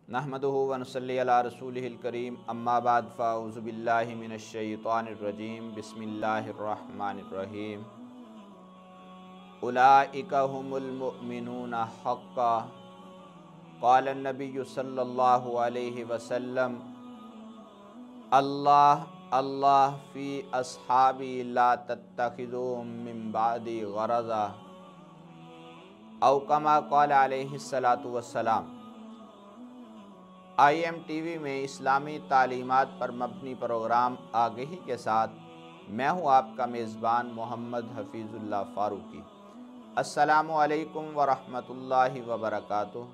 नहमदुहु व नसल्ली अला रसूलिहिल करीम अम्मा बाद फ़अऊज़ु बिल्लाहि मिनश शैतानिर रजीम बिस्मिल्लाहिर रहमानिर रहीम उलाइका हुमुल मुमिनूना हक़्क़ा क़ाल नबिय्यु सल्लल्लाहु अलैहि वसल्लम अल्लाह अल्लाह फ़ी अस्हाबी ला तत्तखिज़ू मिन बादी गरज़ा औ कमा क़ाल अलैहिस्सलातु वस्सलाम। IMTV में इस्लामी तालीमात पर मबनी प्रोग्राम आगही के साथ मैं हूँ आपका मेज़बान मोहम्मद हफ़ीज़ुल्लाह फ़ारूकी। अस्सलामु अलैकुम व रहमतुल्लाहि व बरकातुहू।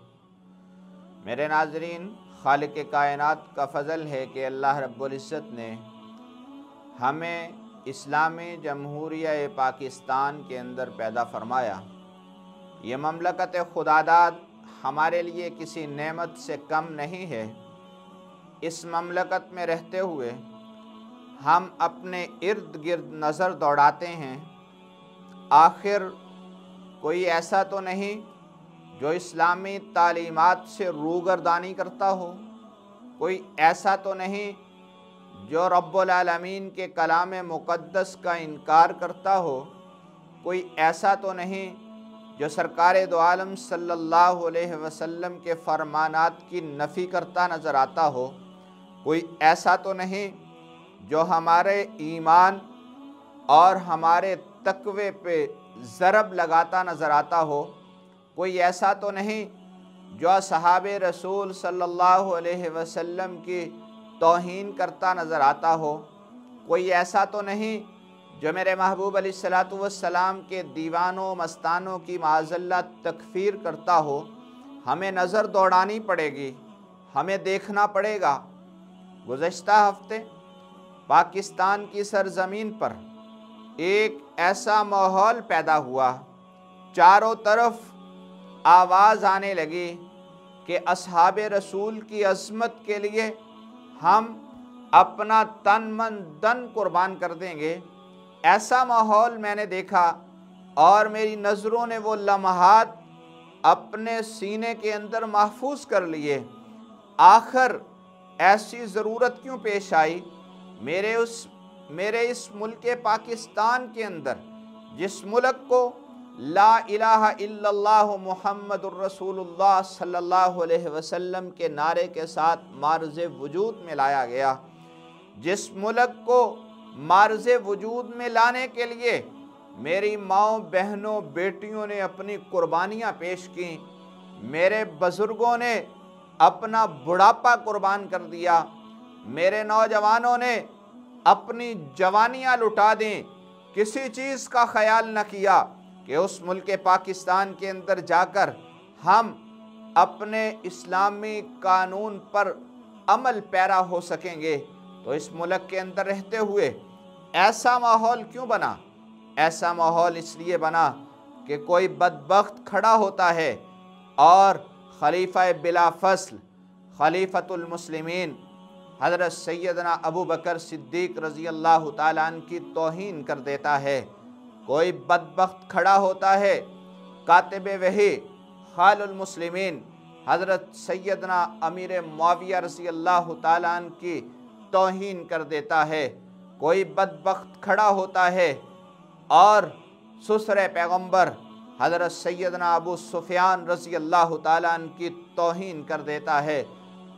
मेरे नाज़रीन, खालिक़ कायनात का फ़ज़ल है कि अल्लाह रब्बुल इज़्ज़त ने हमें इस्लामी जमहूरिया पाकिस्तान के अंदर पैदा फरमाया। ये ममलकत खुदादाद हमारे लिए किसी नेमत से कम नहीं है। इस ममलकत में रहते हुए हम अपने इर्द गिर्द नज़र दौड़ाते हैं, आखिर कोई ऐसा तो नहीं जो इस्लामी तालीमात से रूगर्दानी करता हो, कोई ऐसा तो नहीं जो रब्बुल आलमीन के कलाम मुक़द्दस का इनकार करता हो, कोई ऐसा तो नहीं जो सरकारे दो आलम सल्लल्लाहु अलैहि वसल्लम के फरमानात की नफ़ी करता नज़र आता हो, कोई ऐसा तो नहीं जो हमारे ईमान और हमारे तक़वे पे ज़रब लगाता नज़र आता हो, कोई ऐसा तो नहीं जो असहाबे रसूल सल्लल्लाहु अलैहि वसल्लम की तौहीन करता नज़र आता हो, कोई ऐसा तो नहीं जो मेरे महबूब अलैहिस्सलातु वस्सलाम के दीवानों मस्तानों की माज़ल्ला तकफ़ीर करता हो। हमें नज़र दौड़ानी पड़ेगी, हमें देखना पड़ेगा। गुज़श्ता हफ्ते पाकिस्तान की सरज़मीन पर एक ऐसा माहौल पैदा हुआ, चारों तरफ आवाज़ आने लगी कि असहाबे रसूल की अज़मत के लिए हम अपना तन मन धन कुर्बान कर देंगे। ऐसा माहौल मैंने देखा और मेरी नज़रों ने वो लम्हात अपने सीने के अंदर महफूज कर लिए। आखिर ऐसी ज़रूरत क्यों पेश आई? मेरे इस मुल्क पाकिस्तान के अंदर, जिस मुल्क को ला इलाहा इल्लल्लाहु मुहम्मदुर रसूलुल्लाह सल्लल्लाहु अलैहि वसल्लम के नारे के साथ मार्ज़े वजूद में लाया गया, जिस मुल्क को मार्ज़े वजूद में लाने के लिए मेरी माओं बहनों बेटियों ने अपनी कुर्बानियाँ पेश की, मेरे बुज़ुर्गों ने अपना बुढ़ापा कुर्बान कर दिया, मेरे नौजवानों ने अपनी जवानियाँ लुटा दी, किसी चीज़ का ख्याल न किया कि उस मुल्क पाकिस्तान के अंदर जाकर हम अपने इस्लामी कानून पर अमल पैरा हो सकेंगे। तो इस मुल्क के अंदर रहते हुए ऐसा माहौल क्यों बना? ऐसा माहौल इसलिए बना कि कोई बदबख्त खड़ा होता है और खलीफा बिला फसल खलीफतुल मुस्लिमीन हज़रत सैयदना अबू बकर सिद्दीक़ रज़ी अल्लाह ताला अन्हु की तौहीन कर देता है। कोई बदबख्त खड़ा होता है, कातिबे वही खालुल मुस्लिमीन हज़रत सैयदना अमीर मुआविया रज़ी अल्लाह ताला अन्हु की तौहीन कर देता है। कोई बदबख्त खड़ा होता है और ससुर पैगम्बर हज़रत सैयदना अबू सुफ़ियान रज़ी अल्लाह ताला अन्हु की तौहीन कर देता है।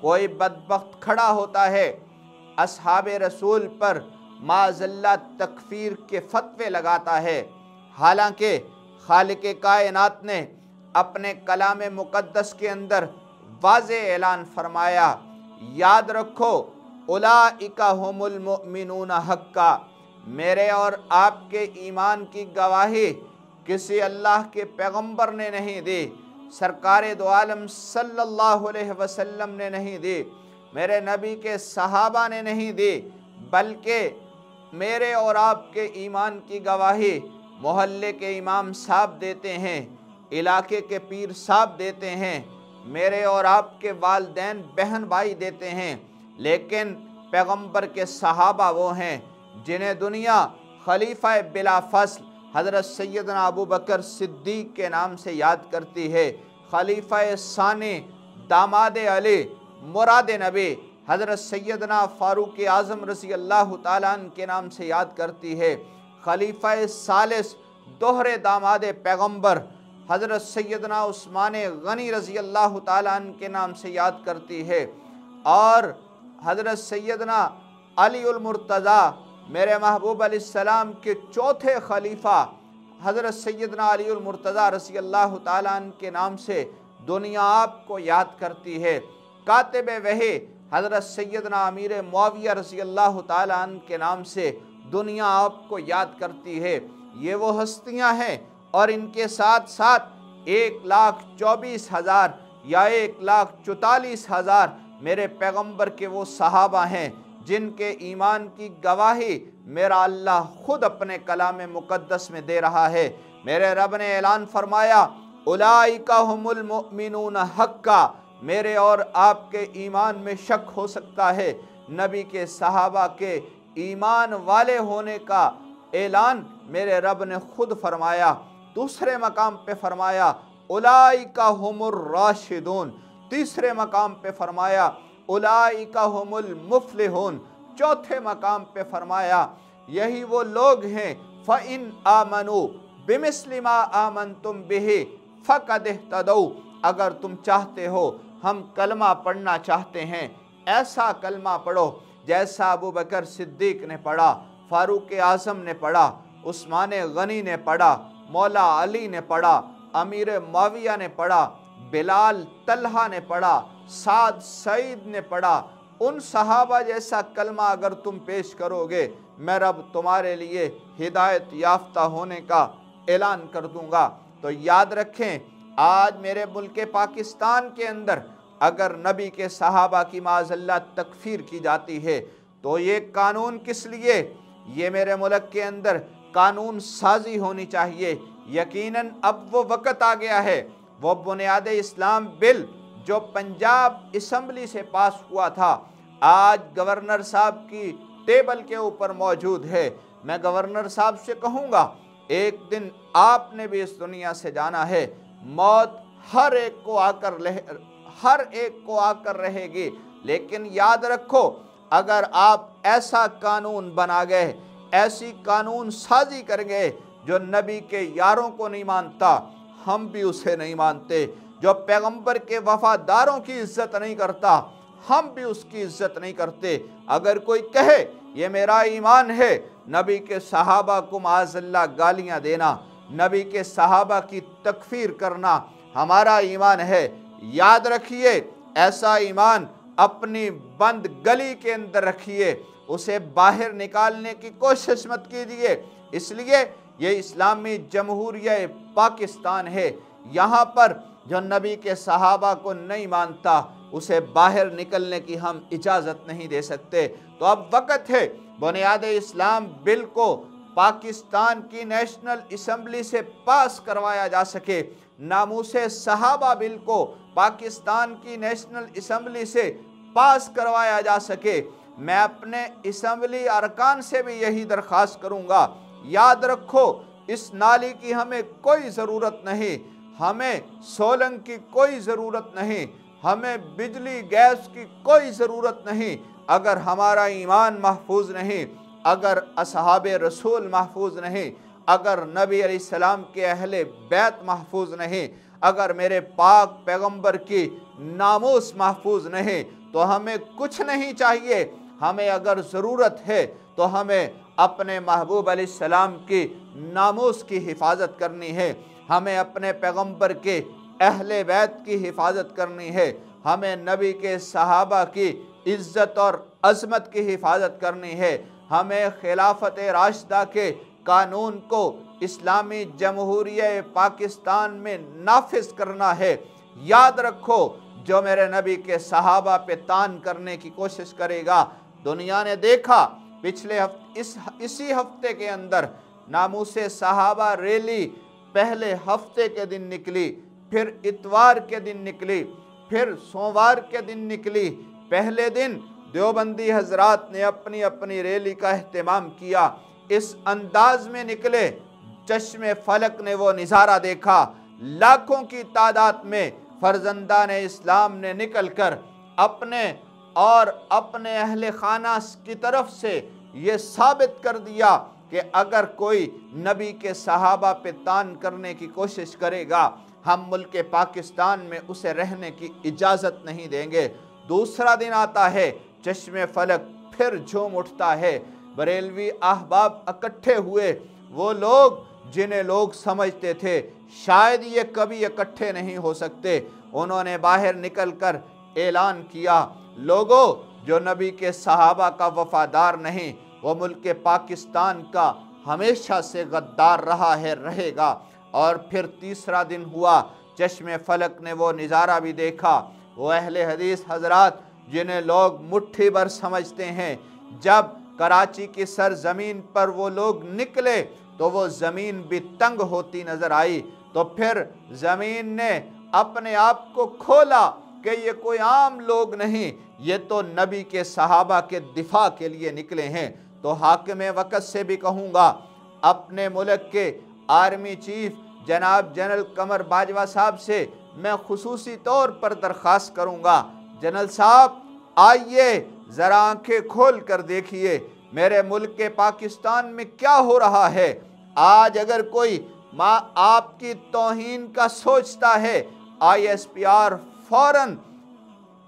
कोई बदबख्त खड़ा होता है, असहाबे रसूल पर माज़ल्ला तकफ़ीर के फतवे लगाता है, हालांकि खालिक़ कायनात ने अपने कलाम मुक़द्दस के अंदर वाज़े ऐलान फरमाया, याद रखो उलाइका हुमुल मुमिनूना हक़्क़ा, मेरे और आपके ईमान की गवाही किसी अल्लाह के पैगंबर ने नहीं दी, सरकारे दो आलम सल्लल्लाहु अलैहि वसल्लम ने नहीं दी, मेरे नबी के सहाबा ने नहीं दी, बल्कि मेरे और आपके ईमान की गवाही मोहल्ले के इमाम साहब देते हैं, इलाके के पीर साहब देते हैं, मेरे और आपके वालिदैन बहन भाई देते हैं, लेकिन पैगंबर के सहाबा वो हैं जिन्हें दुनिया खलीफा बिला फसल हज़रत सैयदना अबू बकर सिद्दीक़ के नाम से याद करती है। खलीफा सानी दामाद अली मुराद नबी हज़रत सैयदना फ़ारूक आज़म रज़ी अल्लाह ताला अन्हु के नाम से याद करती है। खलीफा सालिस दोहरे दामाद पैगम्बर हज़रत सैयदना उस्मान गनी रज़ी अल्लाह ताला अन्हु के नाम से याद करती है। और हज़रत सैयदना अली उल मुर्तज़ा मेरे महबूब अलैहिस्सलाम के चौथे खलीफा हज़रत सैयदना अली उल मुर्तज़ा रज़ी अल्लाह ताला अन्हु के नाम से दुनिया आपको याद करती है। कातिब वही हज़रत सैयदना अमीर मुआविया रज़ी अल्लाह ताला अन्हु के नाम से दुनिया आपको याद करती है। ये वो हस्तियां हैं और इनके साथ साथ 1,24,000 या 1,44,000 मेरे पैगंबर के वो सहाबा हैं जिनके ईमान की गवाही मेरा अल्लाह खुद अपने कलाम मुक़द्दस में दे रहा है। मेरे रब ने ऐलान फरमाया, उलाइका हुमुल मुमिनून हक्का। मेरे और आपके ईमान में शक हो सकता है, नबी के सहाबा के ईमान वाले होने का ऐलान मेरे रब ने खुद फरमाया। दूसरे मकाम पे फरमाया उलाइका हुमुर राशिदून। तीसरे मकाम पे फरमाया उलाइका हुमुल मुफ्लिहून। चौथे मकाम पे फरमाया यही वो लोग हैं फ़इन आमनू बिमिस्लि मा आमनतुम बिही फ़क़द इह्तदौ। अगर तुम चाहते हो, हम कलमा पढ़ना चाहते हैं, ऐसा कलमा पढ़ो जैसा अबू बकर सिद्दीक ने पढ़ा, फ़ारूक आज़म ने पढ़ा, उस्मान गनी ने पढ़ा, मौला अली ने पढ़ा, अमीर मुआविया ने पढ़ा, बिलाल तल्हा ने पढ़ा, साद सईद ने पढ़ा। उन सहाबा जैसा कलमा अगर तुम पेश करोगे, मैं रब तुम्हारे लिए हिदायत याफ्ता होने का ऐलान कर दूंगा। तो याद रखें, आज मेरे मुल्क पाकिस्तान के अंदर अगर नबी के सहाबा की माज़अल्लाह तकफीर की जाती है तो ये कानून किस लिए? ये मेरे मुल्क के अंदर कानून साजी होनी चाहिए। यकीनन अब वो वक़्त आ गया है, वो बुनियाद इस्लाम बिल जो पंजाब असम्बली से पास हुआ था, आज गवर्नर साहब की टेबल के ऊपर मौजूद है। मैं गवर्नर साहब से कहूँगा, एक दिन आपने भी इस दुनिया से जाना है, मौत हर एक को आकर रहेगी। लेकिन याद रखो, अगर आप ऐसा कानून बना गए, ऐसी कानून साजी कर गए जो नबी के यारों को नहीं मानता, हम भी उसे नहीं मानते। जो पैगंबर के वफादारों की इज्जत नहीं करता, हम भी उसकी इज्जत नहीं करते। अगर कोई कहे ये मेरा ईमान है, नबी के सहाबा को माज़अल्लाह गालियाँ देना, नबी के सहाबा की तकफीर करना हमारा ईमान है, याद रखिए, ऐसा ईमान अपनी बंद गली के अंदर रखिए, उसे बाहर निकालने की कोशिश मत कीजिए। इसलिए ये इस्लामी जमहूरिया पाकिस्तान है, यहाँ पर जो नबी के सहाबा को नहीं मानता उसे बाहर निकलने की हम इजाज़त नहीं दे सकते। तो अब वक़्त है बुनियाद इस्लाम बिल को पाकिस्तान की नेशनल असम्बली से पास करवाया जा सके, नामूसे सहाबा बिल को पाकिस्तान की नेशनल असम्बली से पास करवाया जा सके। मैं अपने असम्बली अरकान से भी यही दरख्वास्त करूँगा, याद रखो, इस नाली की हमें कोई ज़रूरत नहीं, हमें सोलंग की कोई ज़रूरत नहीं, हमें बिजली गैस की कोई ज़रूरत नहीं। अगर हमारा ईमान महफूज नहीं, अगर असहाबे रसूल महफूज नहीं, अगर नबी अलैहिस्सलाम के अहले बैत महफूज नहीं, अगर मेरे पाक पैगंबर की नामूस महफूज नहीं, तो हमें कुछ नहीं चाहिए। हमें अगर ज़रूरत है तो हमें अपने महबूब अलैहिस्सलाम की नामूस की हिफाजत करनी है, हमें अपने पैगंबर के अहले बैत की हिफाजत करनी है, हमें नबी के सहाबा की इज़्ज़त और अज़मत की हिफाजत करनी है, हमें खिलाफत राशिदा के कानून को इस्लामी जमहूरिया पाकिस्तान में नाफिज करना है। याद रखो, जो मेरे नबी के सहाबा पे तान करने की कोशिश करेगा, दुनिया ने देखा पिछले इसी हफ्ते के अंदर नामूसे सहाबा रैली पहले हफ्ते के दिन निकली, फिर इतवार के दिन निकली, फिर सोमवार के दिन निकली। पहले दिन देवबंदी हजरात ने अपनी अपनी रैली का एहतमाम किया, इस अंदाज में निकले, चश्मे फलक ने वो नज़ारा देखा, लाखों की तादाद में फर्जंदान इस्लाम ने निकल कर अपने और अपने अहले खाना की तरफ से ये साबित कर दिया कि अगर कोई नबी के सहाबा पे तान करने की कोशिश करेगा, हम मुल्क पाकिस्तान में उसे रहने की इजाज़त नहीं देंगे। दूसरा दिन आता है, चश्मे फलक फिर झूम उठता है। बरेलवी अहबाब इकट्ठे हुए, वो लोग जिन्हें लोग समझते थे शायद ये कभी इकट्ठे नहीं हो सकते, उन्होंने बाहर निकलकर ऐलान किया, लोगों जो नबी के सहाबा का वफादार नहीं, वो मुल्क पाकिस्तान का हमेशा से गद्दार रहा है, रहेगा। और फिर तीसरा दिन हुआ, चश्मे फलक ने वो नज़ारा भी देखा, वो अहले हदीस हजरात जिन्हें लोग मुट्ठी भर समझते हैं, जब कराची की सरजमीन पर वो लोग निकले तो वो ज़मीन भी तंग होती नज़र आई। तो फिर ज़मीन ने अपने आप को खोला कि ये कोई आम लोग नहीं, ये तो नबी के सहाबा के दिफा के लिए निकले हैं। तो हाकिम वक़्त से भी कहूँगा, अपने मुल्क के आर्मी चीफ जनाब जनरल कमर बाजवा साहब से मैं खुसूसी तौर पर दरख्वास्त करूँगा, जनरल साहब आइए ज़रा आँखें खोल कर देखिए मेरे मुल्क के पाकिस्तान में क्या हो रहा है। आज अगर कोई माँ आपकी तौहीन का सोचता है, ISPR फौरन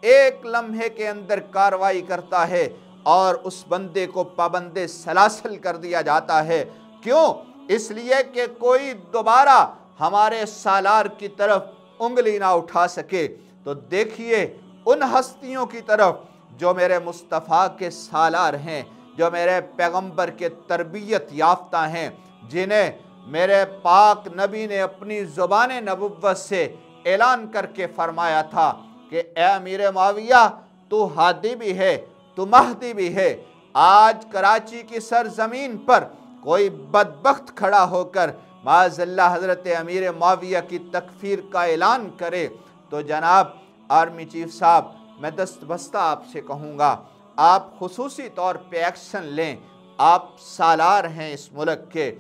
एक लम्हे के अंदर कार्रवाई करता है और उस बंदे को पाबंदे सलासल कर दिया जाता है। क्यों? इसलिए कि कोई दोबारा हमारे सालार की तरफ उंगली ना उठा सके। तो देखिए उन हस्तियों की तरफ जो मेरे मुस्तफ़ा के सालार हैं, जो मेरे पैगंबर के तरबियत याफ्ता हैं, जिन्हें मेरे पाक नबी ने अपनी ज़ुबान नबुव्वत से ऐलान करके फरमाया था कि ए अमीर मुआविया, तू हादी भी है, तू महदी भी है। आज कराची की सरजमीन पर कोई बदबख्त खड़ा होकर माज़अल्लाह हज़रत अमीर मुआविया की तकफीर का ऐलान करे तो जनाब आर्मी चीफ साहब, मैं दस्तबस्ता आपसे कहूँगा, आप खुसूसी तौर पे एक्शन लें। आप सालार हैं इस मुल्क के,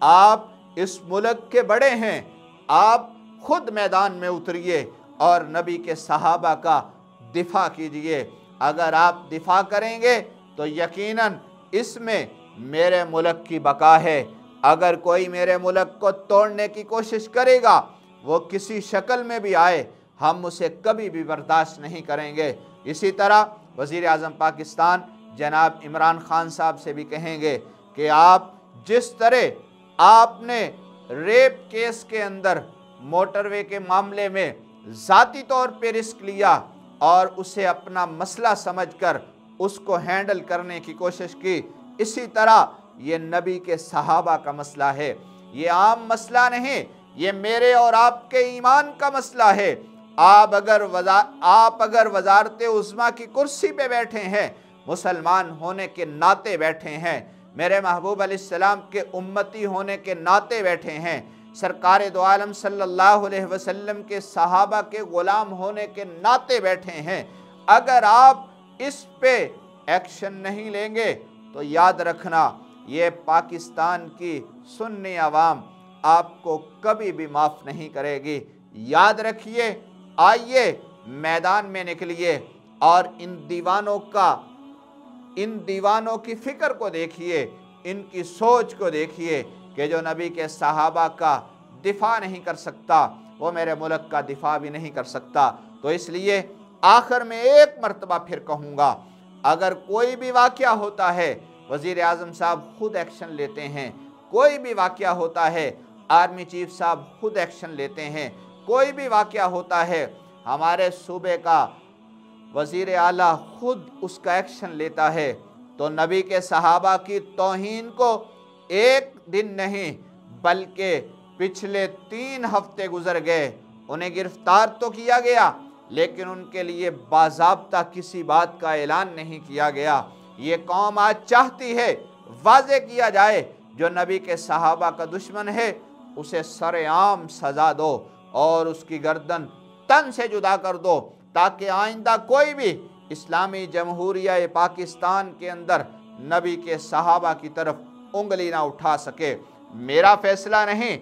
आप इस मुल्क के बड़े हैं, आप खुद मैदान में उतरिए और नबी के सहाबा का दिफा कीजिए। अगर आप दिफा करेंगे तो यकीनन इसमें मेरे मुल्क की बका है। अगर कोई मेरे मुल्क को तोड़ने की कोशिश करेगा, वो किसी शक्ल में भी आए, हम उसे कभी भी बर्दाश्त नहीं करेंगे। इसी तरह वज़ीर आज़म पाकिस्तान जनाब इमरान खान साहब से भी कहेंगे कि आप जिस तरह आपने रेप केस के अंदर मोटरवे के मामले में ज़ाती तौर पे रिस्क लिया और उसे अपना मसला समझकर उसको हैंडल करने की कोशिश की, इसी तरह ये नबी के सहाबा का मसला है। ये आम मसला नहीं, ये मेरे और आपके ईमान का मसला है। आप अगर वजारत उज़्मा की कुर्सी पे बैठे हैं, मुसलमान होने के नाते बैठे हैं, मेरे महबूब अलैहिस्सलाम के उम्मती होने के नाते बैठे हैं, सरकार दो आलम सल्लल्लाहु अलैहि वसल्लम के सहाबा के ग़ुलाम होने के नाते बैठे हैं, अगर आप इस पे एक्शन नहीं लेंगे तो याद रखना ये पाकिस्तान की सुन्नी अवाम आपको कभी भी माफ़ नहीं करेगी। याद रखिए, आइए मैदान में निकलिए और इन दीवानों की फ़िक्र को देखिए, इनकी सोच को देखिए कि जो नबी के सहाबा का दिफा नहीं कर सकता, वो मेरे मुल्क का दिफा भी नहीं कर सकता। तो इसलिए आखिर में एक मरतबा फिर कहूँगा, अगर कोई भी वाक़या होता है, वज़ीर आज़म साहब खुद एक्शन लेते हैं, कोई भी वाक़या होता है आर्मी चीफ साहब खुद एक्शन लेते हैं, कोई भी वाक़या होता है हमारे सूबे का वज़ीर आला खुद उसका एक्शन लेता है, तो नबी के सहाबा की तौहीन को एक दिन नहीं बल्कि पिछले 3 हफ्ते गुजर गए। उन्हें गिरफ्तार तो किया गया लेकिन उनके लिए बाज़ाब्ता किसी बात का ऐलान नहीं किया गया। ये कौम आज चाहती है वाज़े किया जाए, जो नबी के सहाबा का दुश्मन है उसे सरेआम सज़ा दो और उसकी गर्दन तन से जुदा कर दो, ताकि आइंदा कोई भी इस्लामी जमहूरिया पाकिस्तान के अंदर नबी के सहाबा की तरफ उंगली ना उठा सके। मेरा फ़ैसला नहीं,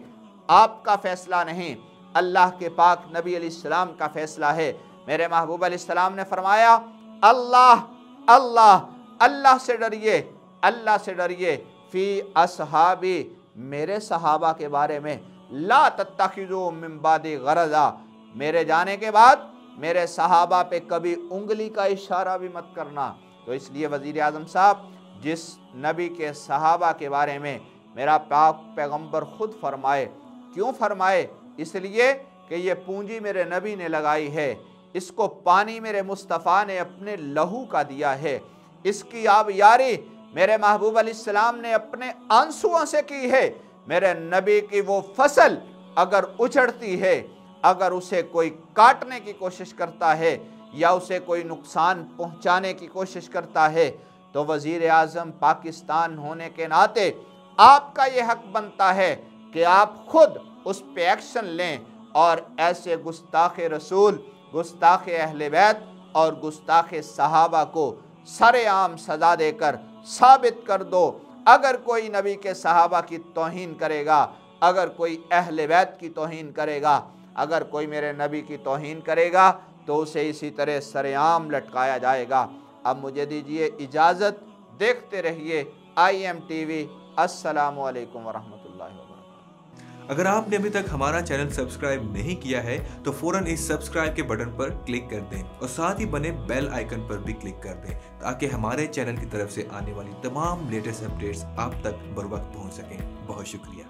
आपका फ़ैसला नहीं, अल्लाह के पाक नबी अलैहिस्सलाम का फ़ैसला है। मेरे महबूब अलैहिस्सलाम ने फरमाया, अल्लाह अल्लाह, अल्लाह से डरिए, अल्लाह से डरिए, फ़ी असहाबी, मेरे सहाबा के बारे में, ला तत्तखिज़ू मिन बादी गरज़ा, मेरे जाने के बाद मेरे सहाबा पे कभी उंगली का इशारा भी मत करना। तो इसलिए वज़ीर आज़म साहब, जिस नबी के सहाबा के बारे में मेरा पाक पैगंबर खुद फरमाए, क्यों फरमाए? इसलिए कि ये पूंजी मेरे नबी ने लगाई है, इसको पानी मेरे मुस्तफ़ा ने अपने लहू का दिया है, इसकी आबयारी मेरे महबूब अलैहिस्सलाम ने अपने आंसुओं से की है। मेरे नबी की वो फसल अगर उछड़ती है, अगर उसे कोई काटने की कोशिश करता है या उसे कोई नुकसान पहुंचाने की कोशिश करता है, तो वज़ीर आज़म पाकिस्तान होने के नाते आपका ये हक बनता है कि आप खुद उस पे एक्शन लें और ऐसे गुस्ताखे रसूल, गुस्ताखे अहले बैत और गुस्ताखे सहाबा को सरेआम सज़ा देकर साबित कर दो। अगर कोई नबी के सहाबा की तौहीन करेगा, अगर कोई अहले बैत की तौहीन करेगा, अगर कोई मेरे नबी की तौहीन करेगा, तो उसे इसी तरह सरेआम लटकाया जाएगा। अब मुझे दीजिए इजाज़त, देखते रहिए IMTV। अस्सलामु अलैकुम वरहमतुल्लाहि वबरकातुहू। अगर आपने अभी तक हमारा चैनल सब्सक्राइब नहीं किया है तो फौरन इस सब्सक्राइब के बटन पर क्लिक कर दें और साथ ही बने बेल आइकन पर भी क्लिक कर दें, ताकि हमारे चैनल की तरफ से आने वाली तमाम लेटेस्ट अपडेट्स आप तक बर वक्त पहुंच सकें। बहुत शुक्रिया।